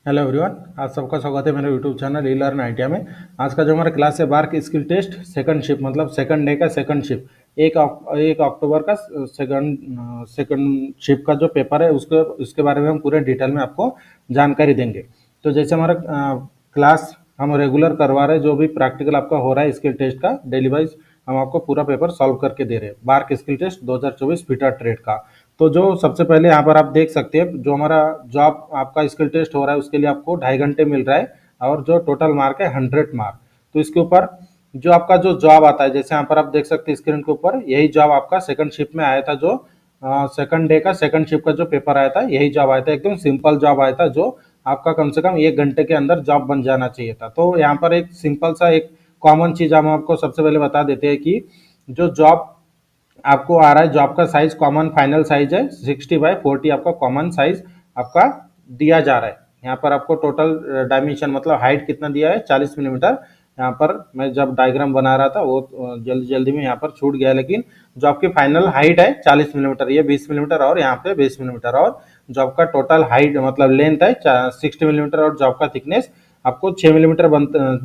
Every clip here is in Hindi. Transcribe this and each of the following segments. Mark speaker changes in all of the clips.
Speaker 1: हेलो एवरीवन, आप सबका स्वागत है मेरे YouTube channel E learn idea में। आज का जो हमारा क्लास है BARC skill test second shift मतलब सेकंड डे का सेकंड शिफ्ट 1 अक्टूबर का सेकंड शिफ्ट का जो पेपर है उसके बारे में हम पूरे डिटेल में आपको जानकारी देंगे। तो जैसे हमारा क्लास हम रेगुलर करवा रहे हैं, जो भी प्रैक्टिकल आपका हो रहा है स्किल टेस्ट का डेली वाइज हम आपको पूरा पेपर सॉल्व करके दे रहे हैं। BARC skill test 2024 fitter trade का। तो जो सबसे पहले यहाँ पर आप देख सकते हैं, जो हमारा जॉब आपका स्किल टेस्ट हो रहा है उसके लिए आपको 2.5 घंटे मिल रहा है और जो टोटल मार्क है 100 मार्क। तो इसके ऊपर जो आपका जो जॉब आता है, जैसे यहाँ पर आप देख सकते हैं स्क्रीन के ऊपर, यही जॉब आपका सेकंड शिफ्ट में आया था। जो सेकंड डे का सेकंड शिफ्ट का जो पेपर आया था यही जॉब आया था। एकदम सिंपल जॉब आया था जो आपका कम से कम 1 घंटे के अंदर जॉब बन जाना चाहिए था। तो यहाँ पर एक सिंपल सा एक कॉमन चीज हम आपको सबसे पहले बता देते हैं कि जो जॉब आपको आ रहा है, जॉब का साइज कॉमन फाइनल साइज है 60/40 आपका कॉमन साइज आपका दिया जा रहा है। यहाँ पर आपको टोटल डायमेंशन मतलब हाइट कितना दिया है 40 मिलीमीटर। यहाँ पर मैं जब डायग्राम बना रहा था वो जल्दी जल्दी में यहाँ पर छूट गया, लेकिन जो आपकी फाइनल हाइट है 40 मिलीमीटर, ये 20 मिलीमीटर और यहाँ पे 20 मिलीमीटर, और जॉब का टोटल हाइट मतलब लेंथ है 60 मिलीमीटर और जॉब का थिकनेस आपको 6 मिलीमीटर बनता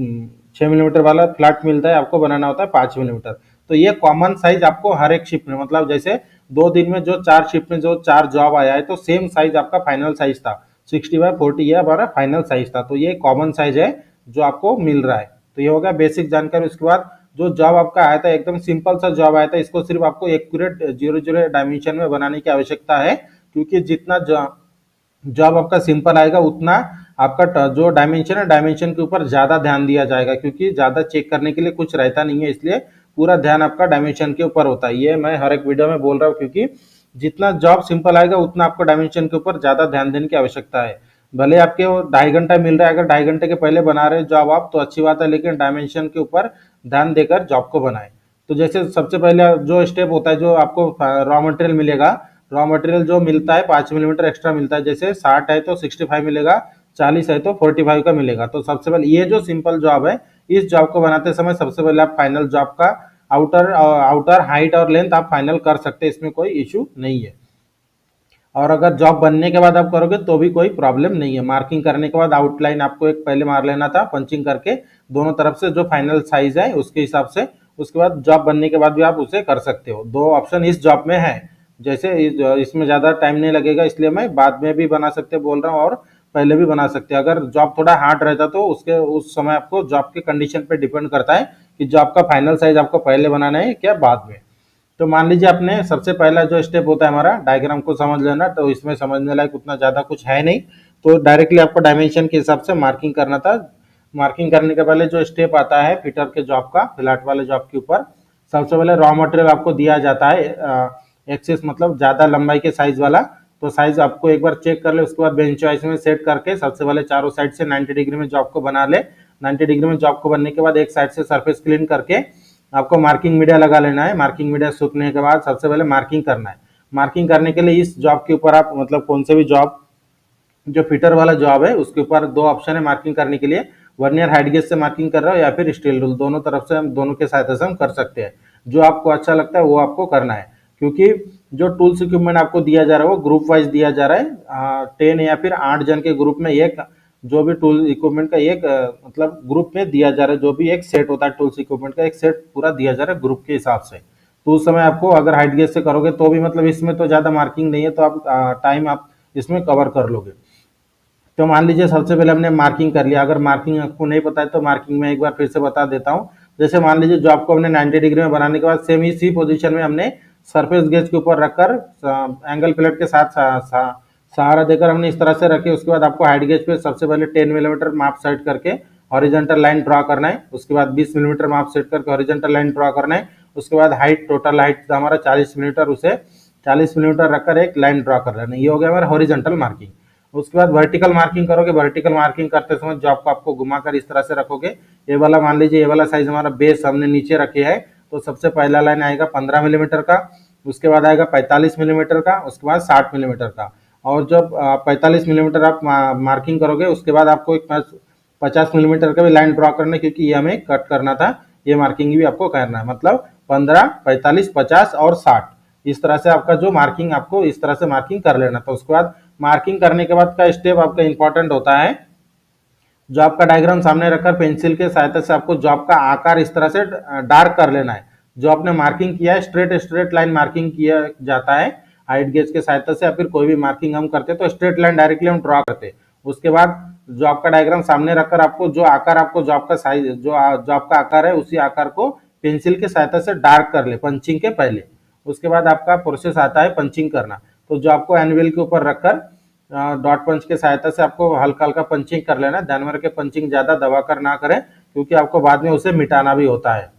Speaker 1: 6 मिलीमीटर वाला फ्लैट मिलता है, आपको बनाना होता है 5 मिलीमीटर। तो ये कॉमन साइज आपको हर एक शिफ्ट में मतलब जैसे 2 दिन में जो 4 शिफ्ट में जो 4 जॉब आया है तो सेम साइज आपका फाइनल साइज था 60/40, ये हमारा फाइनल साइज था। तो ये कॉमन साइज है जो आपको मिल रहा है। तो ये हो गया बेसिक जानकारी। उसके बाद जो जॉब आपका आया था एकदम सिंपल सा जॉब आया था, इसको सिर्फ आपको एक्यूरेट 0 डायमेंशन में बनाने की आवश्यकता है, क्योंकि जितना जॉब आपका सिंपल आएगा उतना आपका जो डायमेंशन है डायमेंशन के ऊपर ज्यादा ध्यान दिया जाएगा, क्योंकि ज्यादा चेक करने के लिए कुछ रहता नहीं है, इसलिए पूरा ध्यान आपका डायमेंशन के ऊपर होता है। ये मैं हर एक वीडियो में बोल रहा हूँ, क्योंकि जितना जॉब सिंपल आएगा उतना आपको डायमेंशन के ऊपर ज्यादा ध्यान देने की आवश्यकता है। भले आपके वो 2.5 घंटा मिल रहा है, अगर 2.5 घंटे के पहले बना रहे जॉब आप तो अच्छी बात है, लेकिन डायमेंशन के ऊपर ध्यान देकर जॉब को बनाए। तो जैसे सबसे पहले जो स्टेप होता है, जो आपको रॉ मटेरियल मिलेगा, रॉ मटेरियल जो मिलता है 5 मिलीमीटर एक्स्ट्रा मिलता है। जैसे 60 है तो 65 मिलेगा, 40 है तो 45 का मिलेगा। तो सबसे पहले ये जो सिंपल जॉब है, इस जॉब को बनाते समय सबसे पहले आप फाइनल जॉब का आउटर हाइट और लेंथ आप फाइनल कर सकते हैं, इसमें कोई इशू नहीं है। और अगर जॉब बनने के बाद आप करोगे तो भी कोई प्रॉब्लम नहीं है। मार्किंग करने के बाद आउटलाइन आपको एक पहले मार लेना था पंचिंग करके दोनों तरफ से, जो फाइनल साइज है उसके हिसाब से। उसके बाद जॉब बनने के बाद भी आप उसे कर सकते हो। 2 ऑप्शन इस जॉब में है। जैसे इसमें ज़्यादा टाइम नहीं लगेगा, इसलिए मैं बाद में भी बना सकते बोल रहा हूँ और पहले भी बना सकते हैं। अगर जॉब थोड़ा हार्ड रहता तो उसके उस समय आपको जॉब के कंडीशन पे डिपेंड करता है कि जॉब का फाइनल साइज आपको पहले बनाना है क्या बाद में। तो मान लीजिए आपने सबसे पहला जो स्टेप होता है हमारा डायग्राम को समझ लेना, तो इसमें समझने लायक उतना ज़्यादा कुछ है नहीं। तो डायरेक्टली आपको डायमेंशन के हिसाब से मार्किंग करना था। मार्किंग करने के पहले जो स्टेप आता है फिटर के जॉब का, फ्लैट वाले जॉब के ऊपर, सबसे पहले रॉ मटेरियल आपको दिया जाता है एक्सेस मतलब ज़्यादा लंबाई के साइज वाला। तो साइज आपको एक बार चेक कर ले, उसके बाद बेंच चॉइस में सेट करके सबसे पहले चारों साइड से 90 डिग्री में जॉब को बना ले। 90 डिग्री में जॉब को बनने के बाद एक साइड से सरफेस क्लीन करके आपको मार्किंग मीडिया लगा लेना है। मार्किंग मीडिया सूखने के बाद सबसे पहले मार्किंग करना है। मार्किंग करने के लिए इस जॉब के ऊपर आप मतलब कौन से भी जॉब, जो फिटर वाला जॉब है उसके ऊपर 2 ऑप्शन है मार्किंग करने के लिए। वर्नियर हाइट गेज से मार्किंग कर रहे हो या फिर स्टील रूल, दोनों तरफ से हम दोनों के सहायता से हम कर सकते हैं। जो आपको अच्छा लगता है वो आपको करना है, क्योंकि जो टूल्स इक्विपमेंट आपको दिया जा रहा है वो ग्रुप वाइज दिया जा रहा है। 10 या फिर 8 जन के ग्रुप में एक जो भी टूल इक्विपमेंट का एक मतलब ग्रुप में दिया जा रहा है, जो भी एक सेट होता है टूल्स इक्विपमेंट का एक सेट पूरा दिया जा रहा है ग्रुप के हिसाब से। तो उस समय आपको अगर हाइट गेज से करोगे तो भी मतलब इसमें तो ज़्यादा मार्किंग नहीं है, तो आप टाइम आप इसमें कवर कर लोगे। तो मान लीजिए सबसे पहले हमने मार्किंग कर लिया। अगर मार्किंग आपको नहीं पता है तो मार्किंग में एक बार फिर से बता देता हूँ। जैसे मान लीजिए जो आपको हमने 90 डिग्री में बनाने के बाद सेम इसी पोजीशन में हमने सरफेस गेज के ऊपर रखकर एंगल प्लेट के साथ सहारा देकर हमने इस तरह से रखे। उसके बाद आपको हाइट गेज पे सबसे पहले 10 मिलीमीटर माप सेट करके हॉरिजॉन्टल लाइन ड्रॉ करना है। उसके बाद 20 मिलीमीटर माप सेट करके हॉरिजॉन्टल लाइन ड्रॉ करना है। उसके बाद हाइट, टोटल हाइट हमारा 40 मिलीमीटर, उसे 40 मिलीमीटर रखकर एक लाइन ड्रॉ कर लेना। ये हो गया हमारा हॉरिजॉन्टल मार्किंग। उसके बाद वर्टिकल मार्किंग करोगे। वर्टिकल मार्किंग करते समय जॉब को आपको घुमाकर इस तरह से रखोगे। ये वाला मान लीजिए ये वाला साइज हमारा बेस हमने नीचे रखे है, तो सबसे पहला लाइन आएगा 15 मिलीमीटर का, उसके बाद आएगा 45 मिलीमीटर का, उसके बाद 60 मिलीमीटर का। और जब 45 मिलीमीटर आप मार्किंग करोगे उसके बाद आपको एक 50 मिलीमीटर का भी लाइन ड्रॉ करना है, क्योंकि ये हमें कट करना था। ये मार्किंग भी आपको करना है, मतलब 15, 45, 50 और 60, इस तरह से आपका जो मार्किंग आपको इस तरह से मार्किंग कर लेना। तो उसके बाद मार्किंग करने के बाद का स्टेप आपका इंपॉर्टेंट होता है। जॉब का डायग्राम सामने रखकर पेंसिल के सहायता से आपको जॉब का आकार इस तरह से डार्क कर लेना है। जो आपने मार्किंग किया है स्ट्रेट स्ट्रेट लाइन मार्किंग किया जाता है हाइट गेज के सहायता से, या फिर कोई भी मार्किंग हम करते हैं तो स्ट्रेट लाइन डायरेक्टली हम ड्रॉ करते हैं। उसके बाद जॉब का डायग्राम सामने रखकर आपको जो आकार आपको जॉब का साइज जो जॉब का आकार है उसी आकार को पेंसिल के सहायता से डार्क कर ले पंचिंग के पहले। उसके बाद आपका प्रोसेस आता है पंचिंग करना। तो जॉब को एनवेल के ऊपर रखकर डॉट पंच के सहायता से आपको हल्का हल्का पंचिंग कर लेना है। ध्यान में रखें पंचिंग ज्यादा दबाकर ना करें क्योंकि आपको बाद में उसे मिटाना भी होता है।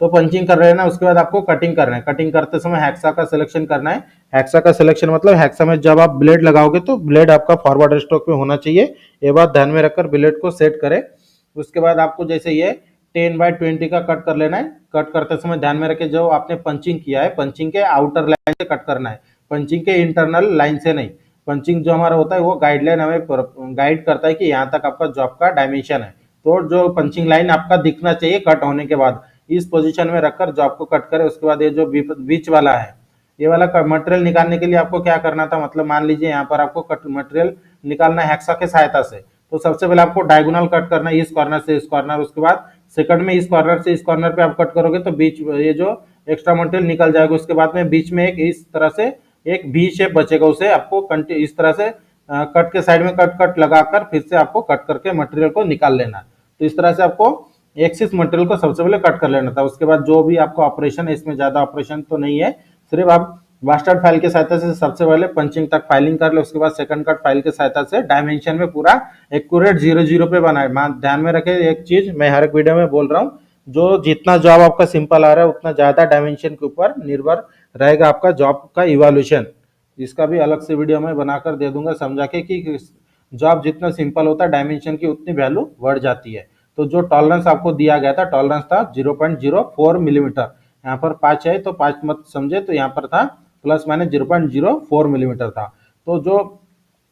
Speaker 1: तो पंचिंग कर रहे हैं ना, उसके बाद आपको कटिंग करना है। कटिंग करते समय हेक्सा का सिलेक्शन करना है। हेक्सा का सिलेक्शन मतलब हेक्सा में जब आप ब्लेड लगाओगे तो ब्लेड आपका फॉरवर्ड स्ट्रोक में होना चाहिए। ये बात ध्यान में रखकर ब्लेड को सेट करें। उसके बाद आपको जैसे ये 10/20 का कट कर लेना है। कट करते समय ध्यान में रखें जो आपने पंचिंग किया है पंचिंग के आउटर लाइन से कट करना है, पंचिंग के इंटरनल लाइन से नहीं। पंचिंग जो हमारा होता है वो गाइडलाइन हमें गाइड करता है कि यहाँ तक आपका जॉब का डायमेंशन है। तो जो पंचिंग लाइन आपका दिखना चाहिए कट होने के बाद, इस पोजीशन में रखकर जॉब को कट करें। उसके बाद ये जो बीच वाला है ये वाला मटेरियल निकालने के लिए आपको क्या करना था, मतलब मान लीजिए यहाँ पर आपको कट मटेरियल निकालना है हेक्सा के सहायता से। तो सबसे पहले आपको डायगोनल कट करना है इस कॉर्नर से इस कॉर्नर। उसके बाद सेकंड में इस कॉर्नर से इस कॉर्नर पे आप कट करोगे तो बीच ये जो एक्स्ट्रा मटेरियल निकल जाएगा। उसके बाद में बीच में एक इस तरह से एक वी शेप बचेगा, उसे आपको इस तरह से कट के साइड में कट कट लगाकर फिर से आपको कट करके मटेरियल को निकाल लेना है। तो इस तरह से आपको एक्सिस मटेरियल को सबसे पहले कट कर लेना था। उसके बाद जो भी आपको ऑपरेशन है, इसमें ज्यादा ऑपरेशन तो नहीं है, सिर्फ आप बास्टर्ड फाइल के सहायता से सबसे पहले पंचिंग तक फाइलिंग कर ले। उसके बाद सेकंड कट फाइल के सहायता से डायमेंशन में पूरा एक्यूरेट 0 0 पे बनाए। ध्यान में रखे एक चीज मैं हर एक वीडियो में बोल रहा हूँ, जो जितना जॉब आपका सिंपल आ रहा है उतना ज्यादा डायमेंशन के ऊपर निर्भर रहेगा आपका जॉब का इवोल्यूशन। इसका भी अलग से वीडियो में बनाकर दे दूंगा समझा के कि जॉब जितना सिंपल होता है डायमेंशन की उतनी वैल्यू बढ़ जाती है। तो जो टॉलरेंस आपको दिया गया था टॉलरेंस था 0.04 मिलीमीटर। यहाँ पर 5 है तो 5 मत समझे, तो यहाँ पर था प्लस माइनस 0.04 मिलीमीटर था। तो जो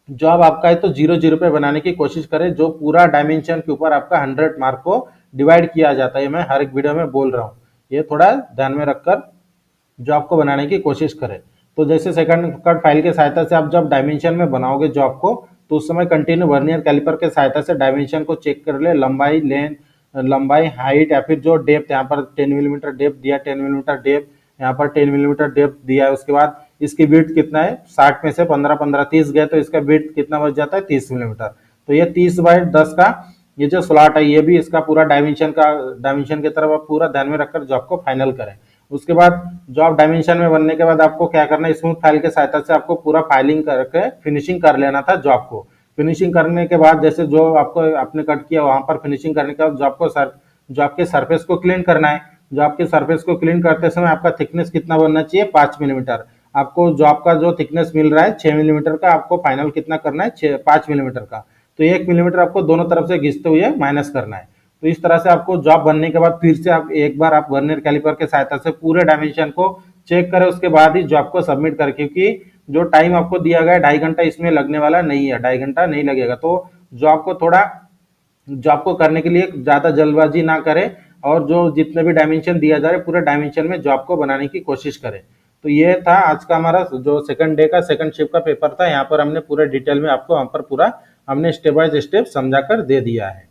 Speaker 1: जॉब आपका है तो 0 0 पे बनाने की कोशिश करें, जो पूरा डायमेंशन के ऊपर आपका 100 मार्क को डिवाइड किया जाता है। मैं हर एक वीडियो में बोल रहा हूँ, ये थोड़ा ध्यान में रखकर जॉब को बनाने की कोशिश करें। तो जैसे सेकंड कट फाइल के सहायता से आप जब डायमेंशन में बनाओगे जॉब को तो उस समय कंटिन्यू वर्नियर कैलिपर के सहायता से डायमेंशन को चेक कर ले, लंबाई लेंथ लंबाई हाइट या फिर जो डेप्थ, यहाँ पर 10 मिलीमीटर डेप्थ दिया, 10 मिलीमीटर डेप्थ, यहाँ पर 10 मिलीमीटर डेप्थ दिया है। उसके बाद इसकी विड्थ कितना है, 60 में से 15 30 गए तो इसका विड्थ कितना बच जाता है 30 मिलीमीटर। तो ये 30/10 का ये जो स्लॉट है ये भी इसका पूरा डायमेंशन की तरफ आप पूरा ध्यान में रखकर जॉब को फाइनल करें। उसके बाद जॉब डायमेंशन में बनने के बाद आपको क्या करना है, स्मूथ फाइल के सहायता से आपको पूरा फाइलिंग करके फिनिशिंग कर लेना था जॉब को। फिनिशिंग करने के बाद जैसे जो आपको आपने कट किया वहां पर फिनिशिंग करने के बाद जॉब के सरफेस को क्लीन करना है। जॉब के सरफेस को क्लीन करते समय आपका थिकनेस कितना बनना चाहिए 5 मिलीमीटर। आपको जॉब का जो थिकनेस मिल रहा है 6 मिलीमीटर का, आपको फाइनल कितना करना है 5 मिलीमीटर का। तो 1 मिलीमीटर आपको दोनों तरफ से घिसते हुए माइनस करना है। तो इस तरह से आपको जॉब बनने के बाद फिर से आप एक बार आप वर्नियर कैलिपर के सहायता से पूरे डायमेंशन को चेक करें, उसके बाद ही जॉब को सबमिट करें। क्योंकि जो टाइम आपको दिया गया है 2.5 घंटा इसमें लगने वाला नहीं है, 2.5 घंटा नहीं लगेगा। तो जॉब को करने के लिए ज्यादा जल्दबाजी ना करें और जो जितने भी डायमेंशन दिया जा रहा है पूरे डायमेंशन में जॉब को बनाने की कोशिश करें। तो ये था आज का हमारा जो सेकंड डे का सेकंड शिफ्ट का पेपर था। यहाँ पर हमने पूरे डिटेल में आपको वहाँ पर पूरा हमने स्टेप बाय स्टेप समझा कर दे दिया है।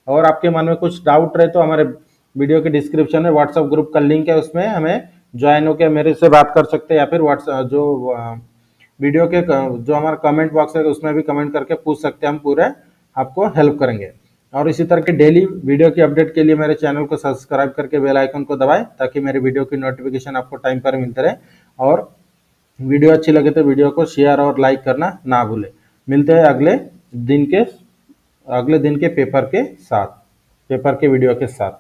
Speaker 1: और आपके मन में कुछ डाउट रहे तो हमारे वीडियो के डिस्क्रिप्शन में व्हाट्सएप ग्रुप का लिंक है, उसमें हमें ज्वाइन होकर मेरे से बात कर सकते हैं, या फिर व्हाट्सएप जो वीडियो के जो हमारा कमेंट बॉक्स है उसमें भी कमेंट करके पूछ सकते हैं, हम पूरे आपको हेल्प करेंगे। और इसी तरह के डेली वीडियो की अपडेट के लिए मेरे चैनल को सब्सक्राइब करके बेल आइकन को दबाएं ताकि मेरे वीडियो की नोटिफिकेशन आपको टाइम पर मिलते रहे। और वीडियो अच्छी लगे तो वीडियो को शेयर और लाइक करना ना भूलें। मिलते हैं अगले दिन के पेपर के वीडियो के साथ।